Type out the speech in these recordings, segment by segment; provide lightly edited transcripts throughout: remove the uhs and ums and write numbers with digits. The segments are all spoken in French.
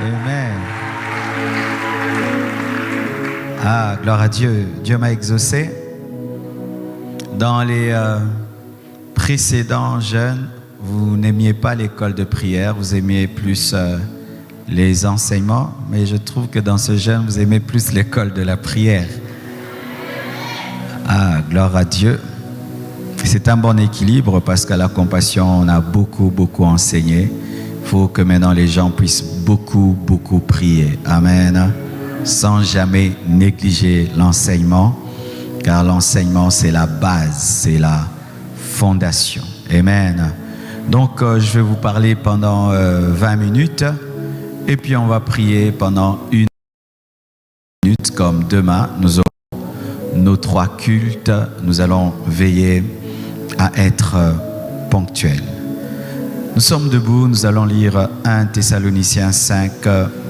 Amen. Ah, gloire à Dieu. Dieu m'a exaucé. Dans les précédents jeûnes, vous n'aimiez pas l'école de prière, vous aimiez plus les enseignements, mais je trouve que dans ce jeûne, vous aimez plus l'école de la prière. Ah, gloire à Dieu. C'est un bon équilibre parce qu'à la compassion, on a beaucoup enseigné. Il faut que maintenant les gens puissent beaucoup prier. Amen. Sans jamais négliger l'enseignement, car l'enseignement, c'est la base, c'est la fondation. Amen. Donc, je vais vous parler pendant 20 minutes et puis on va prier pendant 1 minute, comme demain, nous aurons nos 3 cultes. Nous allons veiller à être ponctuels. Nous sommes debout, nous allons lire 1 Thessaloniciens 5,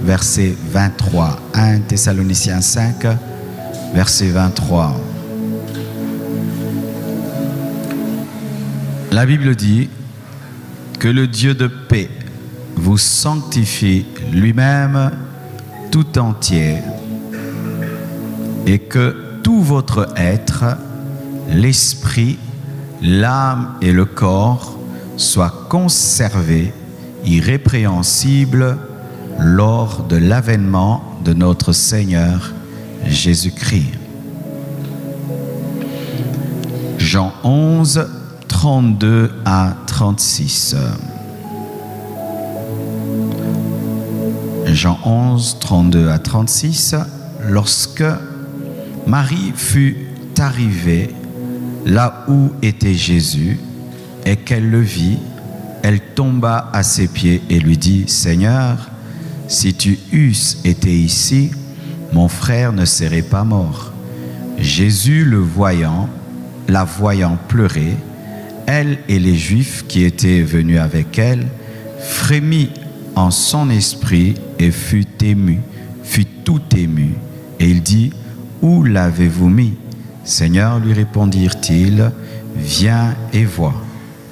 verset 23. 1 Thessaloniciens 5, verset 23. La Bible dit que le Dieu de paix vous sanctifie lui-même tout entier et que tout votre être, l'esprit, l'âme et le corps soient conservés irrépréhensibles lors de l'avènement de notre Seigneur Jésus-Christ. Jean 11, 32 à 36. Jean 11, 32 à 36. Lorsque Marie fut arrivée là où était Jésus et qu'elle le vit, elle tomba à ses pieds et lui dit: Seigneur, si tu eusses été ici, mon frère ne serait pas mort. Jésus, la voyant pleurer, elle et les Juifs qui étaient venus avec elle, frémit en son esprit et fut tout ému. Et il dit: Où l'avez-vous mis? Seigneur, lui répondirent-ils, viens et vois.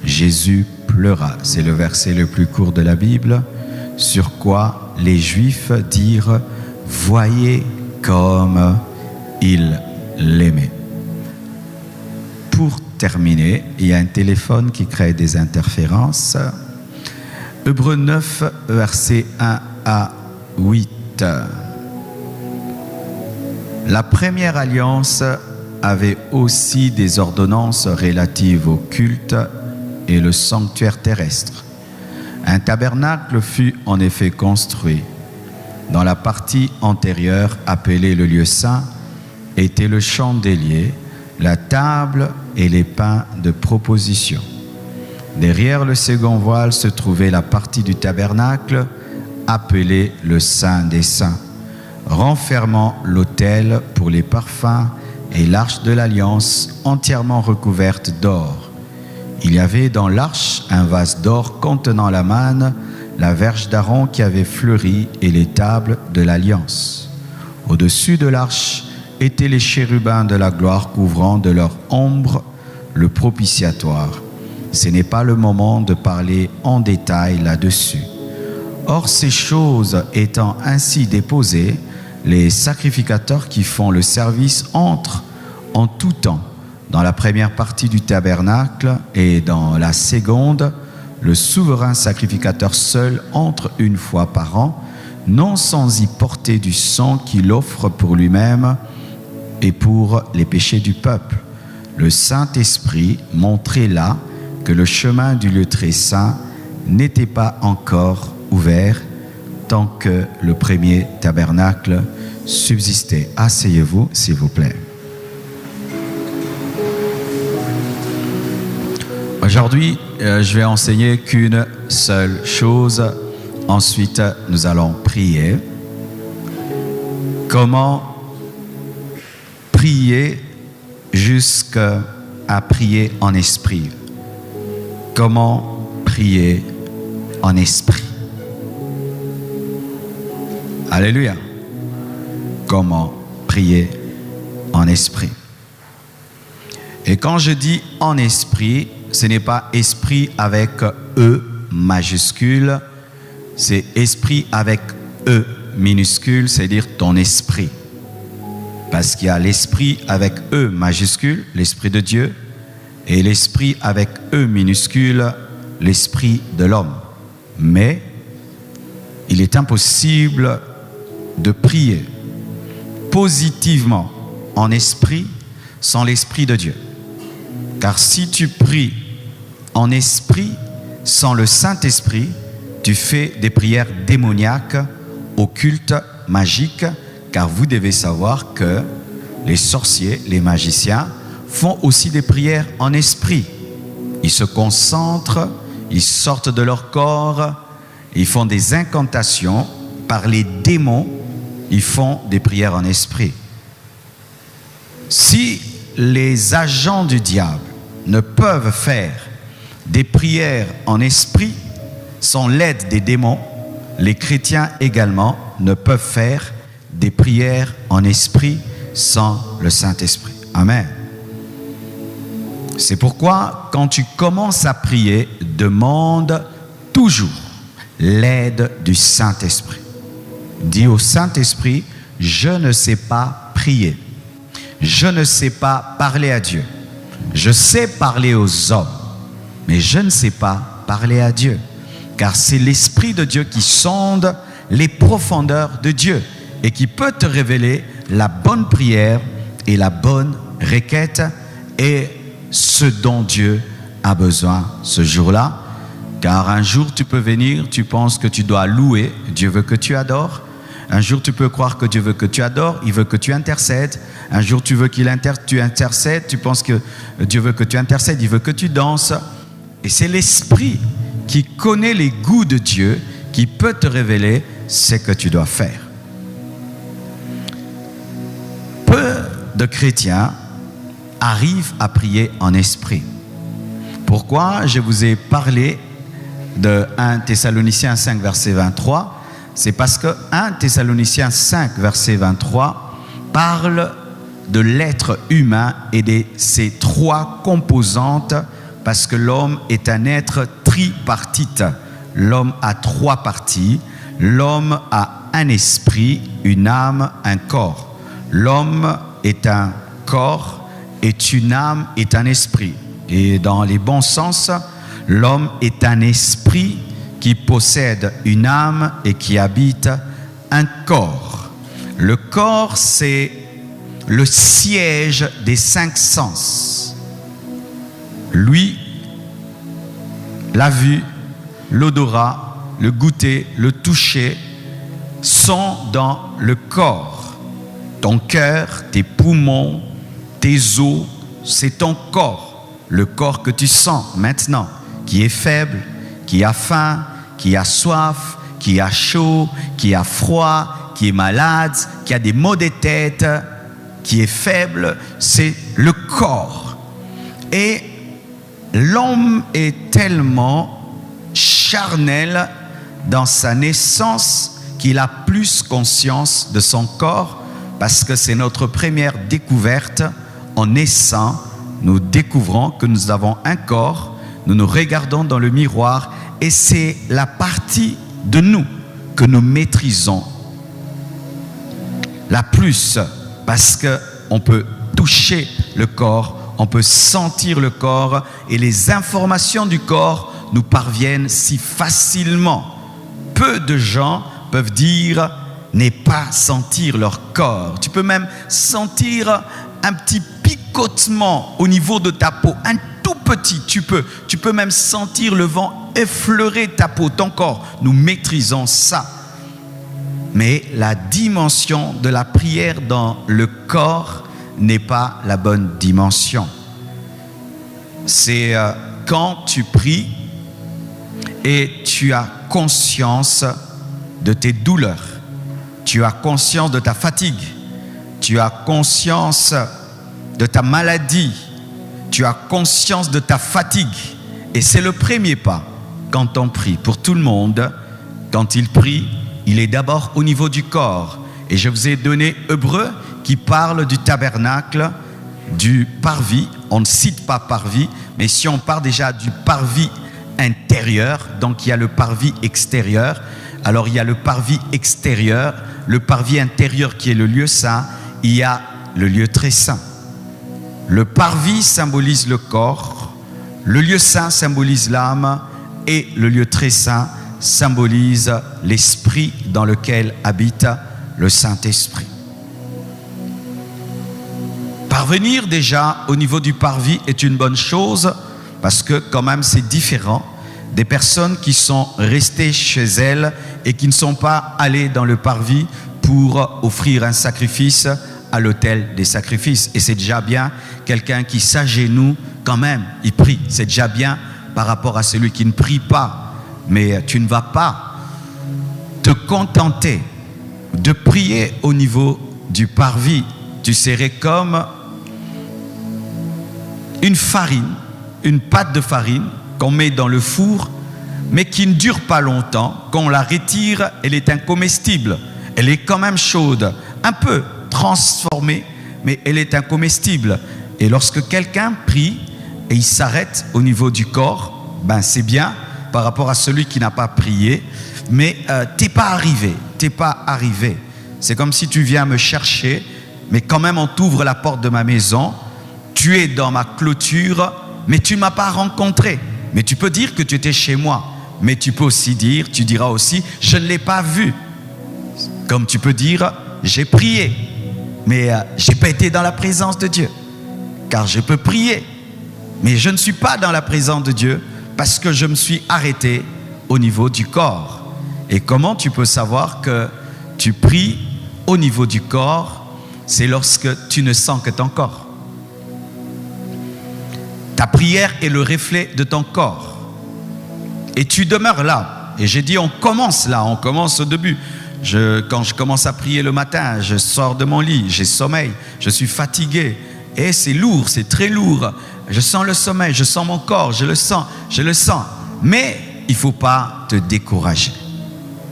Jésus pleura. C'est le verset le plus court de la Bible. Sur quoi les Juifs dirent: voyez comme il l'aimait. Pour terminer, il y a un téléphone qui crée des interférences. Hébreux 9, versets 1 à 8. La première alliance avait aussi des ordonnances relatives au culte et le sanctuaire terrestre. Un tabernacle fut en effet construit. Dans la partie antérieure, appelée le lieu saint, était le chandelier, la table et les pains de proposition. Derrière le second voile se trouvait la partie du tabernacle, appelée le Saint des Saints, renfermant l'autel pour les parfums et l'arche de l'alliance entièrement recouverte d'or. Il y avait dans l'arche un vase d'or contenant la manne, la verge d'Aaron qui avait fleuri et les tables de l'alliance. Au-dessus de l'arche étaient les chérubins de la gloire couvrant de leur ombre le propitiatoire. Ce n'est pas le moment de parler en détail là-dessus. Or, ces choses étant ainsi déposées, les sacrificateurs qui font le service entrent en tout temps dans la première partie du tabernacle et dans la seconde, le souverain sacrificateur seul entre une fois par an, non sans y porter du sang qu'il offre pour lui-même et pour les péchés du peuple. Le Saint-Esprit montrait là que le chemin du lieu très saint n'était pas encore ouvert tant que le premier tabernacle subsistait. Asseyez-vous, s'il vous plaît. Aujourd'hui, je vais enseigner qu'une seule chose. Ensuite, nous allons prier. Comment prier jusqu'à prier en esprit? Comment prier en esprit? Alléluia. Comment prier en esprit? Et quand je dis en esprit, ce n'est pas esprit avec E majuscule, c'est esprit avec E minuscule, c'est-à-dire ton esprit. Parce qu'il y a l'esprit avec E majuscule, l'esprit de Dieu, et l'esprit avec E minuscule, l'esprit de l'homme. Mais il est impossible de prier positivement en esprit sans l'esprit de Dieu. Car si tu pries en esprit sans le Saint-Esprit, tu fais des prières démoniaques, occultes, magiques, car vous devez savoir que les sorciers, les magiciens, font aussi des prières en esprit. Ils se concentrent, ils sortent de leur corps, ils font des incantations par les démons, ils font des prières en esprit. Si les agents du diable ne peuvent faire des prières en esprit sans l'aide des démons, les chrétiens également ne peuvent faire des prières en esprit sans le Saint-Esprit. Amen. C'est pourquoi, quand tu commences à prier, demande toujours l'aide du Saint-Esprit. Dis au Saint-Esprit, je ne sais pas prier. Je ne sais pas parler à Dieu. Je sais parler aux hommes, mais je ne sais pas parler à Dieu. Car c'est l'Esprit de Dieu qui sonde les profondeurs de Dieu et qui peut te révéler la bonne prière et la bonne requête et ce dont Dieu a besoin ce jour-là. Car un jour tu peux venir, tu penses que tu dois louer, Dieu veut que tu adores. Un jour tu peux croire que Dieu veut que tu adores, il veut que tu intercèdes. Un jour tu veux tu intercèdes, tu penses que Dieu veut que tu intercèdes, il veut que tu danses. Et c'est l'Esprit qui connaît les goûts de Dieu, qui peut te révéler ce que tu dois faire. Peu de chrétiens arrivent à prier en esprit. Pourquoi je vous ai parlé de 1 Thessaloniciens 5, verset 23? C'est parce que 1 Thessaloniciens 5, verset 23 parle de l'être humain et de ses trois composantes, parce que l'homme est un être tripartite. L'homme a trois parties. L'homme a un esprit, une âme, un corps. L'homme est un corps, est une âme, est un esprit. Et dans les bons sens, l'homme est un esprit qui possède une âme et qui habite un corps. Le corps, c'est le siège des cinq sens. Lui, la vue, l'odorat, le goûter, le toucher sont dans le corps. Ton cœur, tes poumons, tes os, c'est ton corps. Le corps que tu sens maintenant, qui est faible, qui a faim, qui a soif, qui a chaud, qui a froid, qui est malade, qui a des maux de tête, qui est faible, c'est le corps. Et l'homme est tellement charnel dans sa naissance qu'il a plus conscience de son corps, parce que c'est notre première découverte. En naissant, nous découvrons que nous avons un corps, nous nous regardons dans le miroir et c'est la partie de nous que nous maîtrisons la plus, parce qu'on peut toucher le corps, on peut sentir le corps et les informations du corps nous parviennent si facilement. Peu de gens peuvent dire ne pas sentir leur corps. Tu peux même sentir un petit picotement au niveau de ta peau, un tout petit. Tu peux même sentir le vent effleurer ta peau, ton corps. Nous maîtrisons ça. Mais la dimension de la prière dans le corps n'est pas la bonne dimension. C'est quand tu pries et tu as conscience de tes douleurs, tu as conscience de ta fatigue, tu as conscience de ta maladie, tu as conscience de ta fatigue. Et c'est le premier pas quand on prie. Pour tout le monde, quand il prie, il est d'abord au niveau du corps. Et je vous ai donné Hébreux qui parle du tabernacle, du parvis. On ne cite pas parvis, mais si on parle déjà du parvis intérieur, donc il y a le parvis extérieur. Alors il y a le parvis extérieur, le parvis intérieur qui est le lieu saint, il y a le lieu très saint. Le parvis symbolise le corps, le lieu saint symbolise l'âme et le lieu très saint symbolise l'esprit dans lequel habite le Saint-Esprit. Parvenir déjà au niveau du parvis est une bonne chose parce que quand même c'est différent des personnes qui sont restées chez elles et qui ne sont pas allées dans le parvis pour offrir un sacrifice à l'autel des sacrifices. Et c'est déjà bien quelqu'un qui s'agenouille quand même, il prie. C'est déjà bien par rapport à celui qui ne prie pas. Mais tu ne vas pas te contenter de prier au niveau du parvis. Tu serais comme une farine, une pâte de farine qu'on met dans le four, mais qui ne dure pas longtemps. Quand on la retire, elle est incomestible. Elle est quand même chaude, un peu transformée, mais elle est incomestible. Et lorsque quelqu'un prie et il s'arrête au niveau du corps, ben c'est bien par rapport à celui qui n'a pas prié, mais t'es pas arrivé. C'est comme si tu viens me chercher, mais quand même on t'ouvre la porte de ma maison, tu es dans ma clôture, mais tu ne m'as pas rencontré. Mais tu peux dire que tu étais chez moi, mais tu peux aussi dire, tu diras aussi, je ne l'ai pas vu. Comme tu peux dire, j'ai prié, mais je n'ai pas été dans la présence de Dieu. Car je peux prier, mais je ne suis pas dans la présence de Dieu parce que je me suis arrêté au niveau du corps. Et comment tu peux savoir que tu pries au niveau du corps? C'est lorsque tu ne sens que ton corps. Ta prière est le reflet de ton corps. Et tu demeures là. Et j'ai dit, on commence là, on commence au début. Quand je commence à prier le matin, je sors de mon lit, j'ai sommeil, je suis fatigué. Et c'est lourd, c'est très lourd. Je sens le sommeil, je sens mon corps, je le sens. Mais il ne faut pas te décourager.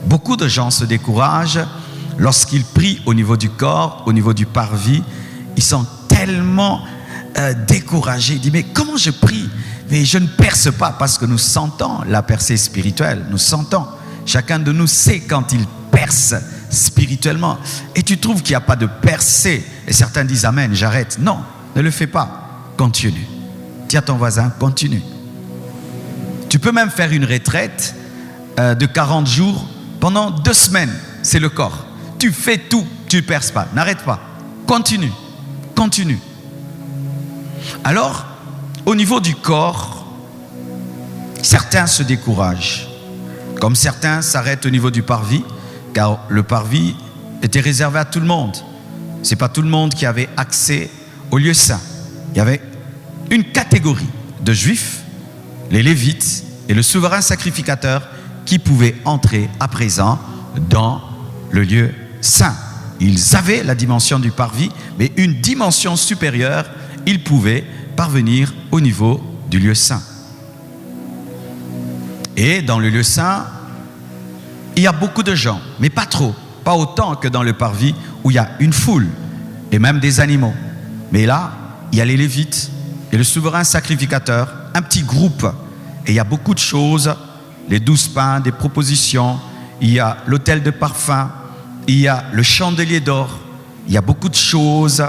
Beaucoup de gens se découragent lorsqu'ils prient au niveau du corps, au niveau du parvis. Ils sont tellement découragés. Ils disent, mais comment je prie? Mais je ne perce pas, parce que nous sentons la percée spirituelle. Nous sentons. Chacun de nous sait quand il perce spirituellement. Et tu trouves qu'il n'y a pas de percée. Et certains disent, amen, j'arrête. Non, ne le fais pas. Continue. Dis à ton voisin, continue. Tu peux même faire une retraite de 40 jours pendant 2 semaines. C'est le corps. Tu fais tout, tu ne perces pas. N'arrête pas. Continue. Continue. Alors, au niveau du corps, certains se découragent. Comme certains s'arrêtent au niveau du parvis, car le parvis était réservé à tout le monde. Ce n'est pas tout le monde qui avait accès au lieu saint. Il y avait une catégorie de juifs, les lévites et le souverain sacrificateur, qui pouvaient entrer à présent dans le lieu saint. Ils avaient la dimension du parvis, mais une dimension supérieure, ils pouvaient parvenir au niveau du lieu saint. Et dans le lieu saint, il y a beaucoup de gens, mais pas trop, pas autant que dans le parvis où il y a une foule et même des animaux. Mais là, il y a les lévites et le souverain sacrificateur, un petit groupe. Et il y a beaucoup de choses, les 12 pains, des propositions, il y a l'autel de parfum, il y a le chandelier d'or, il y a beaucoup de choses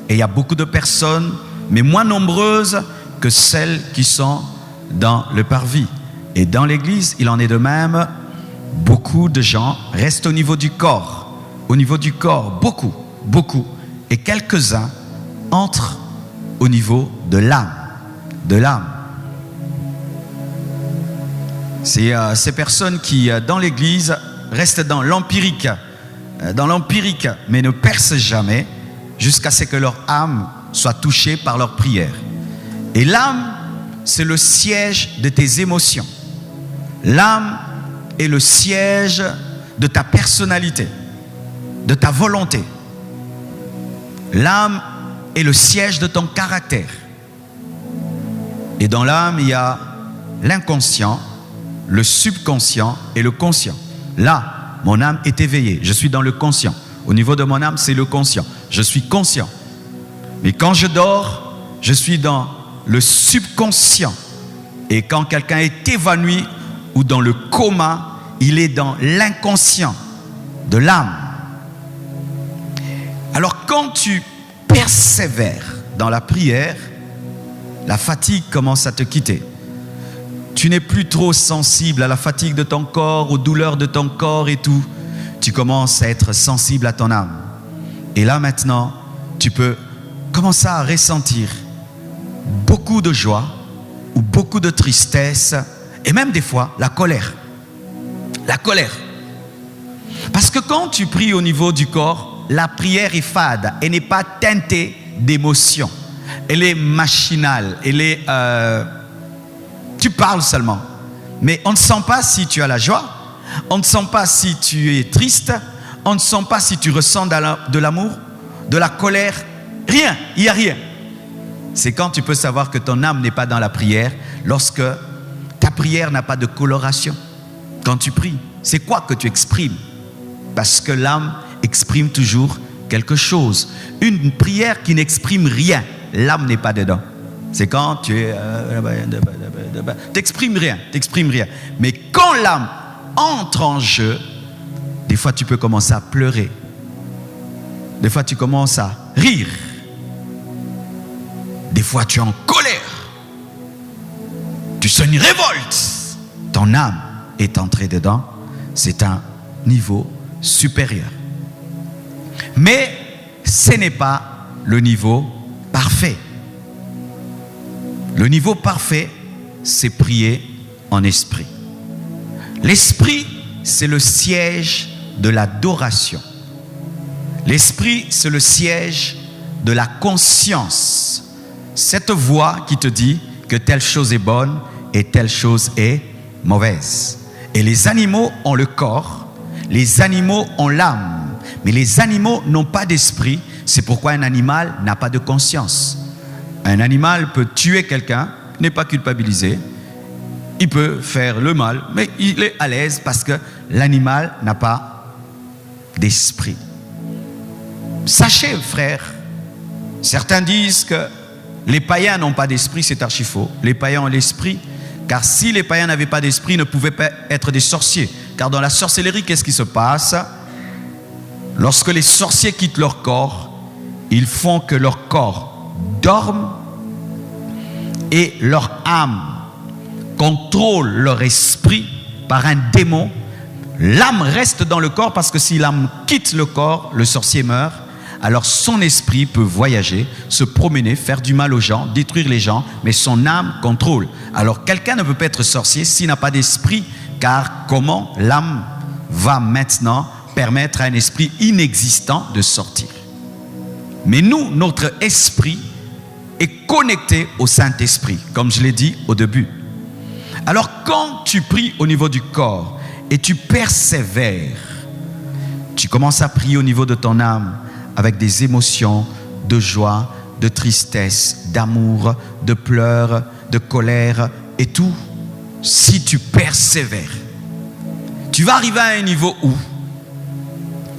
et il y a beaucoup de personnes, mais moins nombreuses que celles qui sont dans le parvis. Et dans l'église, il en est de même. Beaucoup de gens restent au niveau du corps. Au niveau du corps, beaucoup. Et quelques-uns entrent au niveau de l'âme. De l'âme. C'est ces personnes qui, dans l'église, restent dans l'empirique, mais ne percent jamais jusqu'à ce que leur âme soit touchée par leur prière. Et l'âme, c'est le siège de tes émotions. L'âme est le siège de ta personnalité, de ta volonté. L'âme est le siège de ton caractère. Et dans l'âme, il y a l'inconscient, le subconscient et le conscient. Là, mon âme est éveillée, je suis dans le conscient. Au niveau de mon âme, c'est le conscient. Je suis conscient. Mais quand je dors, je suis dans le subconscient. Et quand quelqu'un est évanoui ou dans le coma, il est dans l'inconscient de l'âme. Alors quand tu persévères dans la prière, la fatigue commence à te quitter. Tu n'es plus trop sensible à la fatigue de ton corps, aux douleurs de ton corps et tout. Tu commences à être sensible à ton âme. Et là maintenant, tu peux commencer à ressentir beaucoup de joie ou beaucoup de tristesse et même des fois la colère. La colère. Parce que quand tu pries au niveau du corps, la prière est fade. Elle n'est pas teintée d'émotion. Elle est machinale. Elle est... tu parles seulement. Mais on ne sent pas si tu as la joie. On ne sent pas si tu es triste. On ne sent pas si tu ressens de l'amour, de la colère. Rien. Il n'y a rien. C'est quand tu peux savoir que ton âme n'est pas dans la prière, lorsque ta prière n'a pas de coloration. Quand tu pries, c'est quoi que tu exprimes? Parce que l'âme exprime toujours quelque chose. Une prière qui n'exprime rien, l'âme n'est pas dedans. C'est quand tu es... t'exprimes rien. Mais quand l'âme entre en jeu, des fois tu peux commencer à pleurer. Des fois tu commences à rire. Des fois tu es en colère. Tu sens une révolte. Ton âme est entrée dedans. C'est un niveau supérieur. Mais ce n'est pas le niveau parfait. Le niveau parfait, c'est prier en esprit. L'esprit, c'est le siège de l'adoration. L'esprit, c'est le siège de la conscience. Cette voix qui te dit que telle chose est bonne et telle chose est mauvaise. Et les animaux ont le corps, les animaux ont l'âme, mais les animaux n'ont pas d'esprit. C'est pourquoi un animal n'a pas de conscience. Un animal peut tuer quelqu'un, n'est pas culpabilisé. Il peut faire le mal, mais il est à l'aise parce que l'animal n'a pas d'esprit. Sachez, frères, certains disent que les païens n'ont pas d'esprit, c'est archi faux. Les païens ont l'esprit, car si les païens n'avaient pas d'esprit, ils ne pouvaient pas être des sorciers. Car dans la sorcellerie, qu'est-ce qui se passe? Lorsque les sorciers quittent leur corps, ils font que leur corps dorme et leur âme contrôle leur esprit par un démon. L'âme reste dans le corps parce que si l'âme quitte le corps, le sorcier meurt. Alors son esprit peut voyager, se promener, faire du mal aux gens, détruire les gens, mais son âme contrôle. Alors quelqu'un ne peut pas être sorcier s'il n'a pas d'esprit, car comment l'âme va maintenant permettre à un esprit inexistant de sortir? Mais nous, notre esprit est connecté au Saint-Esprit, comme je l'ai dit au début. Alors quand tu pries au niveau du corps et tu persévères, tu commences à prier au niveau de ton âme, avec des émotions de joie, de tristesse, d'amour, de pleurs, de colère et tout. Si tu persévères, tu vas arriver à un niveau où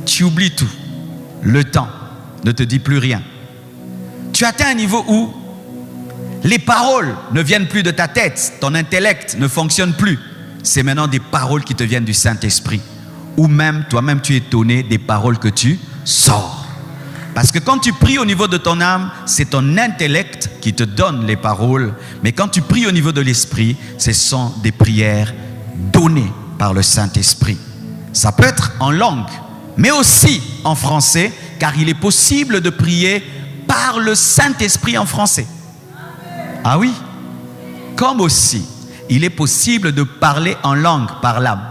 tu oublies tout. Le temps ne te dit plus rien. Tu atteins un niveau où les paroles ne viennent plus de ta tête, ton intellect ne fonctionne plus. C'est maintenant des paroles qui te viennent du Saint-Esprit. Ou même, toi-même, tu es étonné des paroles que tu sors. Parce que quand tu pries au niveau de ton âme, c'est ton intellect qui te donne les paroles. Mais quand tu pries au niveau de l'esprit, ce sont des prières données par le Saint-Esprit. Ça peut être en langue, mais aussi en français, car il est possible de prier par le Saint-Esprit en français. Ah oui? Comme aussi, il est possible de parler en langue par l'âme.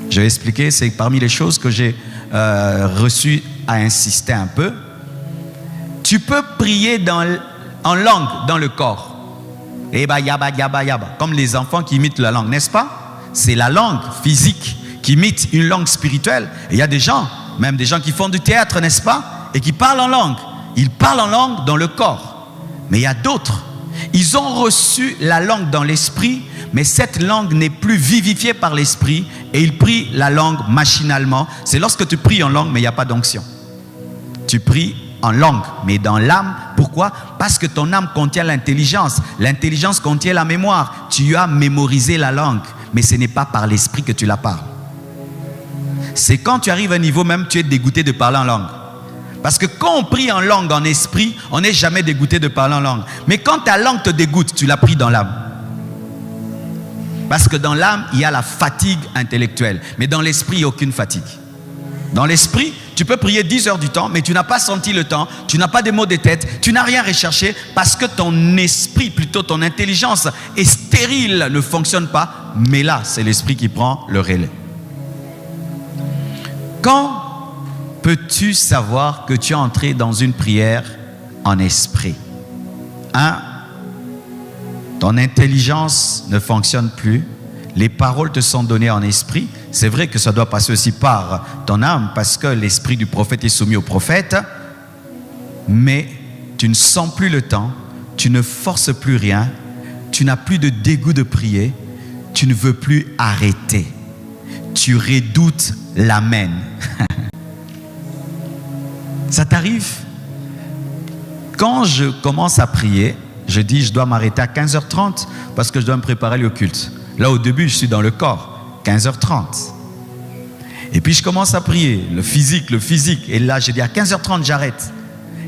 Je vais expliquer, c'est parmi les choses que j'ai reçu à insister un peu. Tu peux prier en langue dans le corps. Eba, yaba, yaba, yaba. Comme les enfants qui imitent la langue, n'est-ce pas? C'est la langue physique qui imite une langue spirituelle. Et il y a des gens, même des gens qui font du théâtre, n'est-ce pas? Et qui parlent en langue. Ils parlent en langue dans le corps. Mais il y a d'autres. Ils ont reçu la langue dans l'esprit, mais cette langue n'est plus vivifiée par l'esprit et ils prient la langue machinalement. C'est lorsque tu pries en langue, mais il n'y a pas d'onction. Tu pries en langue, mais dans l'âme. Pourquoi? Parce que ton âme contient l'intelligence. L'intelligence contient la mémoire. Tu as mémorisé la langue. mais ce n'est pas par l'esprit que tu la parles. C'est quand tu arrives à un niveau même, tu es dégoûté de parler en langue. Parce que quand on prie en langue, en esprit, on n'est jamais dégoûté de parler en langue. Mais quand ta langue te dégoûte, tu l'as pris dans l'âme. Parce que dans l'âme, il y a la fatigue intellectuelle. Mais dans l'esprit, il n'y a aucune fatigue. Dans l'esprit, tu peux prier 10 heures du temps, mais tu n'as pas senti le temps, tu n'as pas des mots de tête, tu n'as rien recherché parce que ton esprit, plutôt ton intelligence est stérile, ne fonctionne pas. Mais là, c'est l'esprit qui prend le relais. Quand peux-tu savoir que tu es entré dans une prière en esprit? 1. Ton intelligence ne fonctionne plus. Les paroles te sont données en esprit. C'est vrai que ça doit passer aussi par ton âme parce que l'esprit du prophète est soumis au prophète. Mais tu ne sens plus le temps. Tu ne forces plus rien. Tu n'as plus de dégoût de prier. Tu ne veux plus arrêter. Tu redoutes l'amen. Ça t'arrive? Quand je commence à prier, je dis je dois m'arrêter à 15h30 parce que je dois me préparer le culte. Là au début je suis dans le corps, 15h30. Et puis je commence à prier, le physique. Et là je dis à 15h30 j'arrête.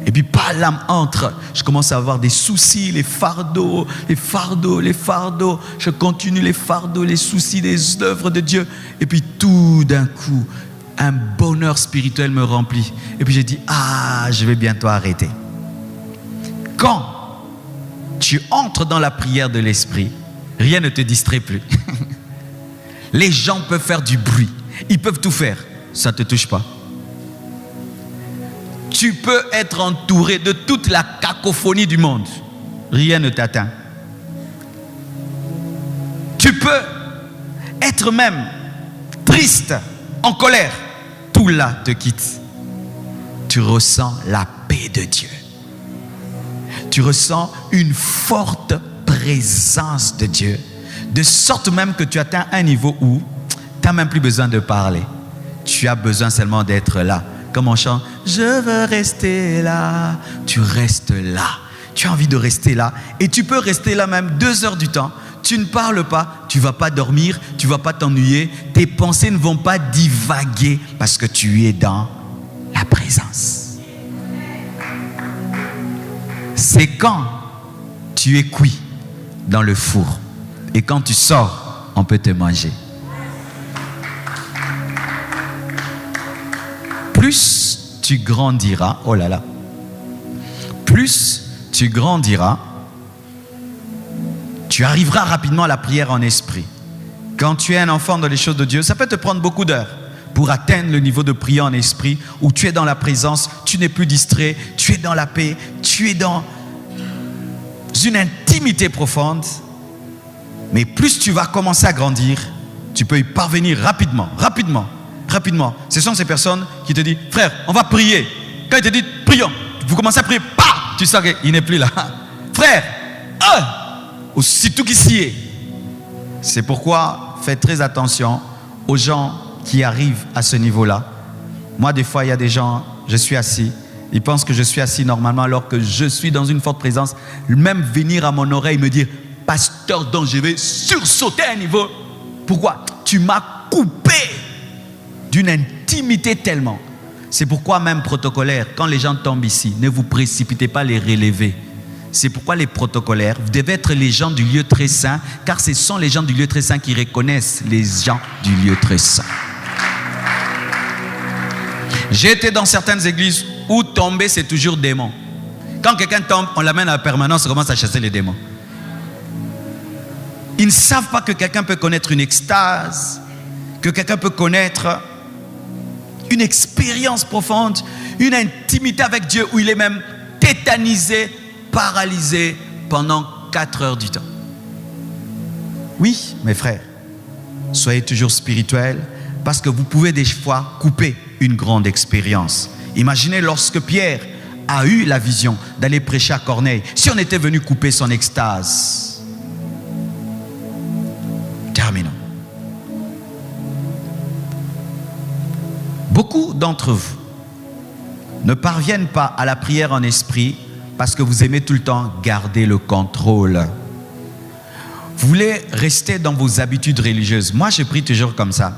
Et puis pas l'âme entre. Je commence à avoir des soucis, les fardeaux. Je continue les fardeaux, les soucis des œuvres de Dieu. Et puis tout d'un coup, un bonheur spirituel me remplit. Et puis je dis, je vais bientôt arrêter. Quand tu entres dans la prière de l'esprit, rien ne te distrait plus. Les gens peuvent faire du bruit. Ils peuvent tout faire. Ça ne te touche pas. Tu peux être entouré de toute la cacophonie du monde. Rien ne t'atteint. Tu peux être même triste, en colère. Tout là te quitte. Tu ressens la paix de Dieu. Tu ressens une forte présence de Dieu. De sorte même que tu atteins un niveau où tu n'as même plus besoin de parler. Tu as besoin seulement d'être là. Comme on chante, je veux rester là. Tu restes là. Tu as envie de rester là. Et tu peux rester là même 2 heures du temps. Tu ne parles pas. Tu ne vas pas dormir. Tu ne vas pas t'ennuyer. Tes pensées ne vont pas divaguer parce que tu es dans la présence. C'est quand tu es cuit dans le four. Et quand tu sors, on peut te manger. Plus tu grandiras, plus tu grandiras, tu arriveras rapidement à la prière en esprit. Quand tu es un enfant dans les choses de Dieu, ça peut te prendre beaucoup d'heures pour atteindre le niveau de prière en esprit où tu es dans la présence, tu n'es plus distrait, tu es dans la paix, tu es dans une intimité profonde. Mais plus tu vas commencer à grandir, tu peux y parvenir rapidement. Ce sont ces personnes qui te disent, frère, on va prier. Quand ils te disent, prions, vous commencez à prier, tu sens qu'il n'est plus là. Frère, aussitôt qu'il s'y est. C'est pourquoi faites très attention aux gens qui arrivent à ce niveau-là. Moi, des fois, il y a des gens, je suis assis, ils pensent que je suis assis normalement alors que je suis dans une forte présence. Même venir à mon oreille me dire, pasteur, donc je vais sursauter un niveau. Pourquoi? Tu m'as coupé d'une intimité tellement. C'est pourquoi même protocolaire, quand les gens tombent ici, ne vous précipitez pas à les relever. C'est pourquoi les protocolaires, vous devez être les gens du lieu très saint, car ce sont les gens du lieu très saint qui reconnaissent les gens du lieu très saint. J'ai été dans certaines églises où tomber, c'est toujours démon. Quand quelqu'un tombe, on l'amène à la permanence, on commence à chasser les démons. Ils ne savent pas que quelqu'un peut connaître une extase, que quelqu'un peut connaître une expérience profonde, une intimité avec Dieu où il est même tétanisé, paralysé pendant 4 heures du temps. Oui, mes frères, soyez toujours spirituels parce que vous pouvez des fois couper une grande expérience. Imaginez lorsque Pierre a eu la vision d'aller prêcher à Corneille, si on était venu couper son extase. Terminons. Beaucoup d'entre vous ne parviennent pas à la prière en esprit parce que vous aimez tout le temps garder le contrôle. Vous voulez rester dans vos habitudes religieuses. Moi, je prie toujours comme ça.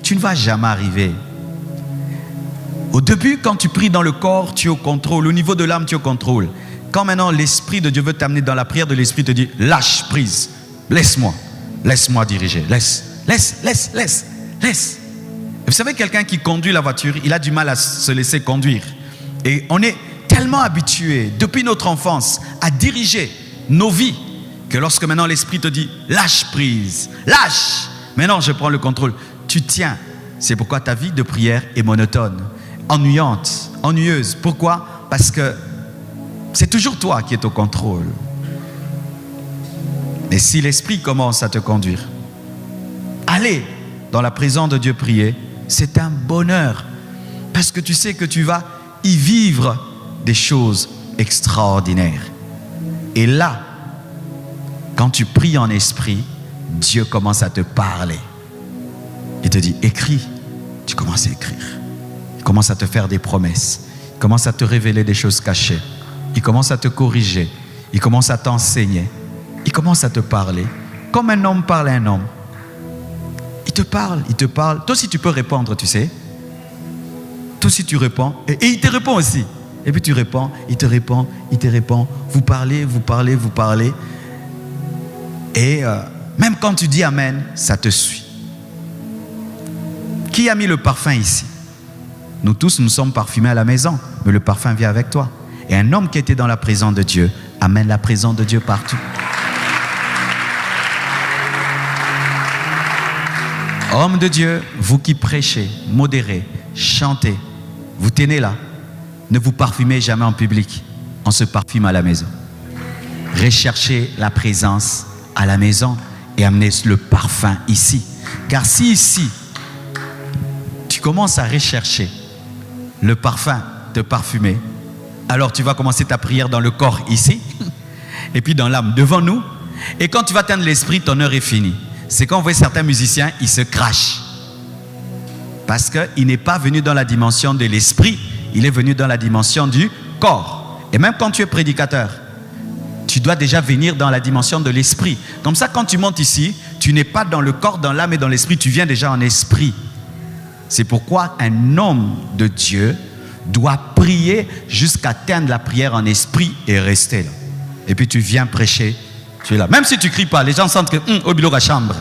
Tu ne vas jamais arriver. Au début, quand tu pries dans le corps, tu es au contrôle. Au niveau de l'âme, tu es au contrôle. Quand maintenant l'Esprit de Dieu veut t'amener dans la prière de l'Esprit, te dit, lâche prise. Laisse-moi diriger. Laisse. Vous savez, quelqu'un qui conduit la voiture, il a du mal à se laisser conduire. Et on est tellement habitué, depuis notre enfance, à diriger nos vies, que lorsque maintenant l'Esprit te dit, lâche prise, lâche. Maintenant, je prends le contrôle. Tu tiens. C'est pourquoi ta vie de prière est monotone, ennuyante, ennuyeuse. Pourquoi? Parce que c'est toujours toi qui es au contrôle. Mais si l'Esprit commence à te conduire, aller dans la présence de Dieu prier, c'est un bonheur. Parce que tu sais que tu vas y vivre des choses extraordinaires. Et là, quand tu pries en esprit, Dieu commence à te parler. Il te dit, écris. Tu commences à écrire. Il commence à te faire des promesses. Il commence à te révéler des choses cachées. Il commence à te corriger. Il commence à t'enseigner. Il commence à te parler. Comme un homme parle à un homme. Il te parle. Toi aussi tu peux répondre, tu sais. Toi aussi tu réponds. Et il te répond aussi. Et puis tu réponds, il te répond. Vous parlez. Et même quand tu dis Amen, ça te suit. Qui a mis le parfum ici? Nous tous, nous sommes parfumés à la maison, mais le parfum vient avec toi. Et un homme qui était dans la présence de Dieu amène la présence de Dieu partout. Hommes de Dieu, vous qui prêchez, modérez, chantez, vous tenez là. Ne vous parfumez jamais en public. On se parfume à la maison. Recherchez la présence à la maison et amenez le parfum ici. Car si ici, tu commences à rechercher le parfum de parfumer, alors tu vas commencer ta prière dans le corps ici, et puis dans l'âme devant nous. Et quand tu vas atteindre l'esprit, ton heure est finie. C'est quand on voit certains musiciens, ils se crachent. Parce qu'il n'est pas venu dans la dimension de l'esprit, il est venu dans la dimension du corps. Et même quand tu es prédicateur, tu dois déjà venir dans la dimension de l'esprit. Comme ça, quand tu montes ici, tu n'es pas dans le corps, dans l'âme et dans l'esprit, tu viens déjà en esprit. C'est pourquoi un homme de Dieu doit prier jusqu'à atteindre la prière en esprit et rester là. Et puis tu viens prêcher, tu es là. Même si tu ne cries pas, les gens sentent que au bureau à chambre.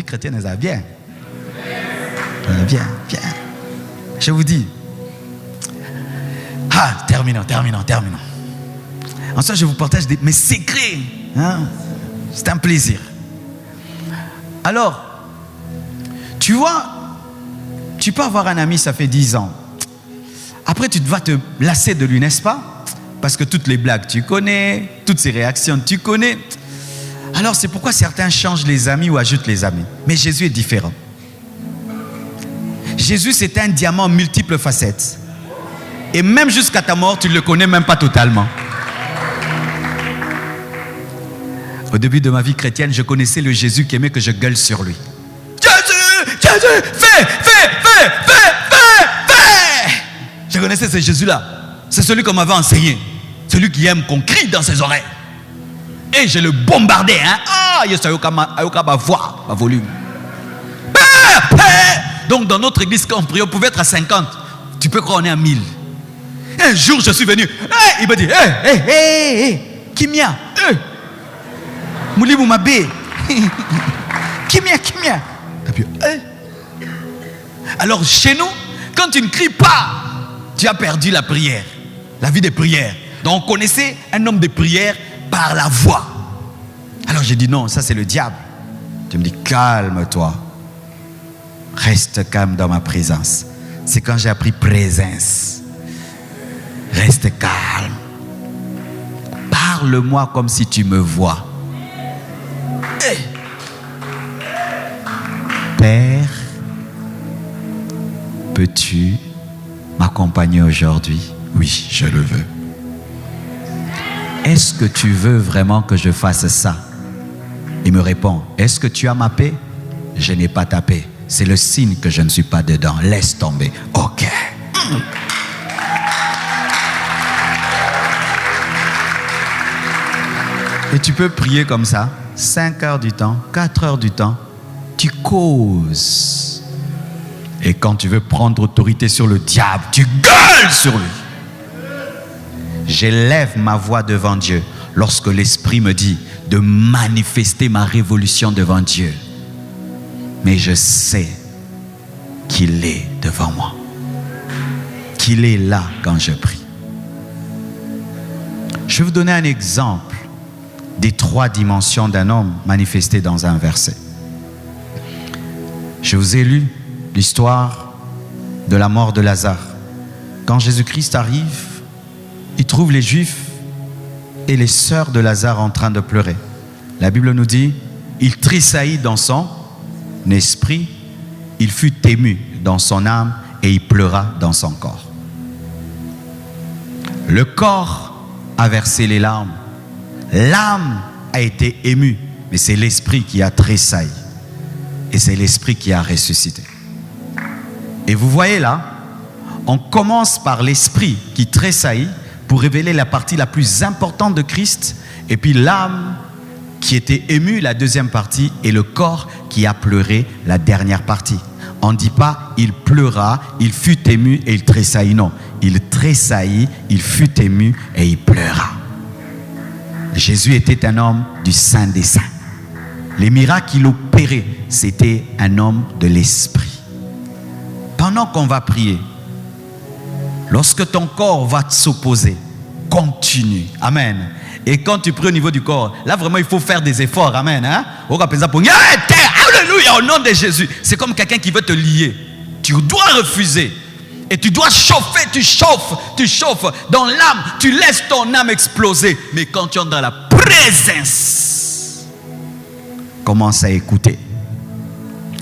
Chrétienne, elle va bien. Bien. Je vous dis. Terminons. Ensuite, je vous partage mes secrets. C'est un plaisir. Alors, tu vois, tu peux avoir un ami, ça fait 10 ans. Après, tu vas te lasser de lui, n'est-ce pas? Parce que toutes les blagues, tu connais. Toutes ses réactions, tu connais. Alors c'est pourquoi certains changent les amis ou ajoutent les amis. Mais Jésus est différent. Jésus, c'est un diamant multiples facettes. Et même jusqu'à ta mort, tu ne le connais même pas totalement. Au début de ma vie chrétienne, je connaissais le Jésus qui aimait que je gueule sur lui. Jésus, fais. Je connaissais ce Jésus-là. C'est celui qu'on m'avait enseigné. Celui qui aime qu'on crie dans ses oreilles. Et je le bombardais. Je suis à voix, à volume. Donc dans notre église, quand on priait, on pouvait être à 50. Tu peux croire qu'on est à 1000. Un jour, je suis venu. Il me dit, Kimia. Moulibou Mabé. Kimia. Et puis, alors chez nous, Quand tu ne cries pas, tu as perdu la prière, la vie de prière. Donc on connaissait un homme de prière par la voix. Alors j'ai dit non, ça c'est le diable. Tu me dis calme-toi. Reste calme dans ma présence. C'est quand j'ai appris présence. Reste calme. Parle-moi comme si tu me vois. Hey. Père, peux-tu m'accompagner aujourd'hui? Oui, je le veux. Est-ce que tu veux vraiment que je fasse ça? Il me répond, est-ce que tu as ma paix? Je n'ai pas ta paix. C'est le signe que je ne suis pas dedans. Laisse tomber. Ok. Et tu peux prier comme ça, 5 heures du temps, 4 heures du temps. Tu causes. Et quand tu veux prendre autorité sur le diable, tu gueules sur lui. J'élève ma voix devant Dieu lorsque l'Esprit me dit de manifester ma révolution devant Dieu. Mais je sais qu'il est devant moi. Qu'il est là quand je prie. Je vais vous donner un exemple des 3 dimensions d'un homme manifesté dans un verset. Je vous ai lu l'histoire de la mort de Lazare. Quand Jésus-Christ arrive, il trouve les Juifs et les sœurs de Lazare en train de pleurer. La Bible nous dit, il tressaillit dans son esprit, il fut ému dans son âme et il pleura dans son corps. Le corps a versé les larmes. L'âme a été émue, mais c'est l'esprit qui a tressailli. Et c'est l'esprit qui a ressuscité. Et vous voyez là, on commence par l'esprit qui tressaillit pour révéler la partie la plus importante de Christ, et puis l'âme qui était émue, la deuxième partie, et le corps qui a pleuré, la dernière partie. On ne dit pas il pleura, il fut ému et il tressaillit. Non, il tressaillit, il fut ému et il pleura. Jésus était un homme du Saint des Saints. Les miracles qu'il opérait, c'était un homme de l'esprit. Pendant qu'on va prier, lorsque ton corps va s'opposer, continue. Amen. Et quand tu pries au niveau du corps, là vraiment il faut faire des efforts. Amen. Hein? Alléluia, au nom de Jésus. C'est comme quelqu'un qui veut te lier. Tu dois refuser. Et tu dois chauffer, tu chauffes. Dans l'âme, tu laisses ton âme exploser. Mais quand tu entres dans la présence, commence à écouter.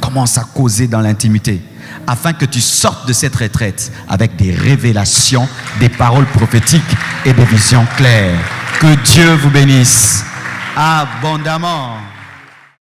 Commence à causer dans l'intimité. Afin que tu sortes de cette retraite avec des révélations, des paroles prophétiques et des visions claires. Que Dieu vous bénisse abondamment.